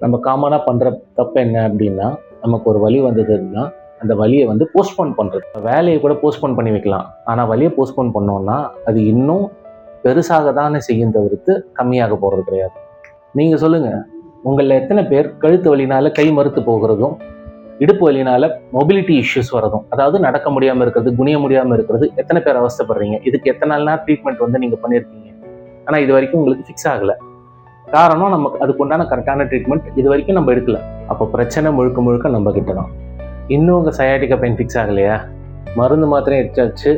நம்ம காமனாக பண்ணுற தப்பு என்ன அப்படின்னா, நமக்கு ஒரு வலி வந்ததுன்னா அந்த வலியை வந்து போஸ்ட்போன் பண்ணுறது. வேலையை கூட போஸ்ட்போன் பண்ணி வைக்கலாம், ஆனால் வலியை போஸ்ட்போன் பண்ணோம்னா அது இன்னும் பெருசாக தானே செய்யும் தவிர்த்து கம்மியாக போகிறது கிடையாது. நீங்கள் சொல்லுங்கள், உங்களில் எத்தனை பேர் கழுத்து வலினால கை மறுத்து போகிறதும், இடுப்பு வலினால மொபிலிட்டி இஷ்யூஸ் வரதும், அதாவது நடக்க முடியாமல் இருக்கிறது, குனிய முடியாமல் இருக்கிறது, எத்தனை பேர் அவஸ்தைப்படுறீங்க? இதுக்கு எத்தனை நாள்னா ட்ரீட்மெண்ட் வந்து நீங்கள் பண்ணியிருக்கீங்க, ஆனால் இது வரைக்கும் உங்களுக்கு ஃபிக்ஸ் ஆகலை. காரணம், நமக்கு அதுக்கு உண்டான கரெக்டான ட்ரீட்மெண்ட் இது வரைக்கும் நம்ம எடுக்கல. அப்போ பிரச்சனை முழுக்க முழுக்க நம்ம கிட்ட தான். இன்னும் உங்கள் சயாட்டிக்கா பெயின் ஃபிக்ஸ் ஆகலையா? மருந்து மாத்திரம் எடுத்தாச்சு,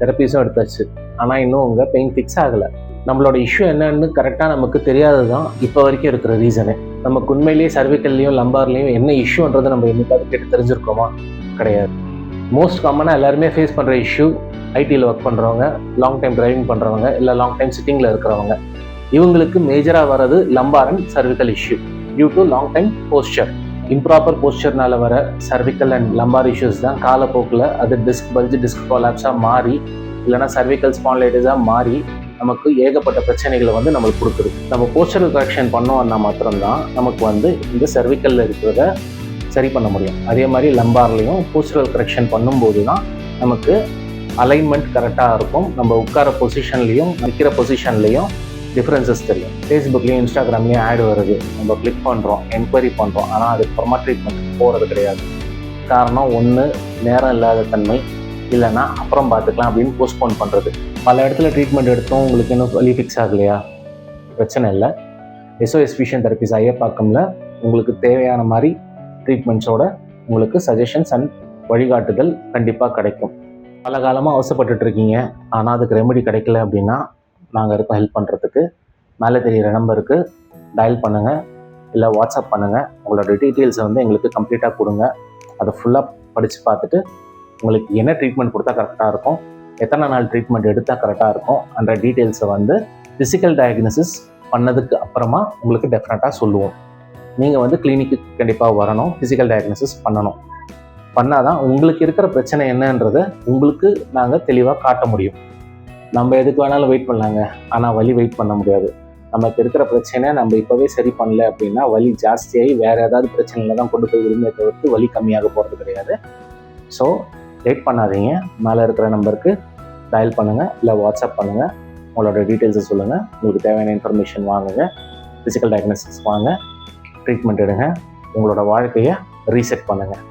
தெரப்பீஸும் எடுத்தாச்சு, ஆனால் இன்னும் உங்கள் பெயின் ஃபிக்ஸ் ஆகலை. நம்மளோட இஷ்யூ என்னன்னு கரெக்டாக நமக்கு தெரியாது தான் இப்போ வரைக்கும் இருக்கிற ரீசனு. நமக்கு உண்மையிலேயே சர்விக்கல்லையும் லம்பார்லையும் என்ன இஷ்யூன்றதை நம்ம என்னைக்காவது கேட்டு தெரிஞ்சிருக்கோமா? கிடையாது. மோஸ்ட் காமனாக எல்லாருமே ஃபேஸ் பண்ணுற இஷ்யூ, ஐடியில் ஒர்க் பண்ணுறவங்க, லாங் டைம் டிரைவிங் பண்ணுறவங்க, இல்லை லாங் டைம் சிட்டிங்கில் இருக்கிறவங்க, இவங்களுக்கு மேஜராக வர்றது lumbar and cervical issue due to long time posture. Improper போஸ்டர்னால வர சர்விக்கல் அண்ட் லம்பார் இஷ்யூஸ் தான் காலப்போக்கில் அது டிஸ்க் பல்ஜ், டிஸ்க் ப்ரோலாப்ஸாக மாறி, இல்லைனா சர்விக்கல் ஸ்பான்லைட்டிஸாக மாறி நமக்கு ஏகப்பட்ட பிரச்சனைகளை வந்து நம்மளுக்கு கொடுக்குது. நம்ம போஸ்டரல் கரெக்ஷன் பண்ணோம்னா மாத்திரம்தான் நமக்கு வந்து இந்த சர்விக்கலில் இருக்கிறத சரி பண்ண முடியும். அதே மாதிரி லம்பார்லையும் போஸ்டரல் கரெக்ஷன் பண்ணும்போது தான் நமக்கு அலைன்மெண்ட் கரெக்டாக இருக்கும். நம்ம உட்கார பொசிஷன்லையும் நிற்கிற பொசிஷன்லையும் டிஃப்ரென்சஸ் தெரியும். ஃபேஸ்புக்லேயும் இன்ஸ்டாகிராம்லேயும் ஆட் வருது, நம்ம கிளிக் பண்ணுறோம், என்கொயரி பண்ணுறோம், ஆனால் அதுக்கப்புறமா ட்ரீட்மெண்ட் போகிறது கிடையாது. காரணம், ஒன்று நேரம் இல்லாத தன்மை, இல்லைன்னா அப்புறம் பார்த்துக்கலாம் அப்படின்னு போஸ்ட்போன் பண்ணுறது. பல இடத்துல ட்ரீட்மெண்ட் எடுத்தோம், உங்களுக்கு இன்னும் வலி ஃபிக்ஸ் ஆகலையா? பிரச்சனை இல்லை. SOS ஃபிசியன் தெரபிஸ் ஐயப்பாக்கம்ல உங்களுக்கு தேவையான மாதிரி ட்ரீட்மெண்ட்ஸோட உங்களுக்கு சஜஷன்ஸ் அண்ட் வழிகாட்டுதல் கண்டிப்பாக கிடைக்கும். பல காலமாக அவசரப்பட்டுட்டு இருக்கீங்க, ஆனால் அதுக்கு ரெமெடி கிடைக்கல அப்படின்னா நாங்கள் இருக்கோம் ஹெல்ப் பண்ணுறதுக்கு. மேலே தெரிகிற நம்பருக்கு டயல் பண்ணுங்கள், இல்லை வாட்ஸ்அப் பண்ணுங்கள். உங்களோட டீட்டெயில்ஸை வந்து எங்களுக்கு கம்ப்ளீட்டாக கொடுங்க. அதை ஃபுல்லாக படித்து பார்த்துட்டு உங்களுக்கு என்ன ட்ரீட்மெண்ட் கொடுத்தா கரெக்டாக இருக்கும், எத்தனை நாள் ட்ரீட்மெண்ட் எடுத்தால் கரெக்டாக இருக்கும் அந்த டீட்டெயில்ஸை வந்து ஃபிசிக்கல் டயக்னோசிஸ் பண்ணதுக்கு அப்புறமா உங்களுக்கு டெஃபினட்டாக சொல்லுவோம். நீங்கள் வந்து கிளினிக்கு கண்டிப்பாக வரணும், ஃபிசிக்கல் டயக்னோசிஸ் பண்ணணும். பண்ணால் தான் உங்களுக்கு இருக்கிற பிரச்சனை என்னன்றதை உங்களுக்கு நாங்கள் தெளிவாக காட்ட முடியும். நம்ம எதுக்கு வேணாலும் வெயிட் பண்ணலாங்க, ஆனால் வலி வெயிட் பண்ண முடியாது. நமக்கு இருக்கிற பிரச்சனை நம்ம இப்போவே சரி பண்ணல அப்படின்னா வலி ஜாஸ்தியாகி வேறு ஏதாவது பிரச்சனையில் தான் கொண்டு போய் விடுமே தவிர்த்து வலி கம்மியாக போகிறது கிடையாது. ஸோ வெயிட் பண்ணாதீங்க, மேலே இருக்கிற நம்பருக்கு டயல் பண்ணுங்கள், இல்லை வாட்ஸ்அப் பண்ணுங்கள், உங்களோட டீட்டெயில்ஸை சொல்லுங்கள், உங்களுக்கு தேவையான இன்ஃபர்மேஷன் வாங்குங்க, ஃபிசிக்கல் டயக்னோசிஸ் வாங்க, ட்ரீட்மெண்ட் எடுங்க, உங்களோட வாழ்க்கையை ரீசெட் பண்ணுங்கள்.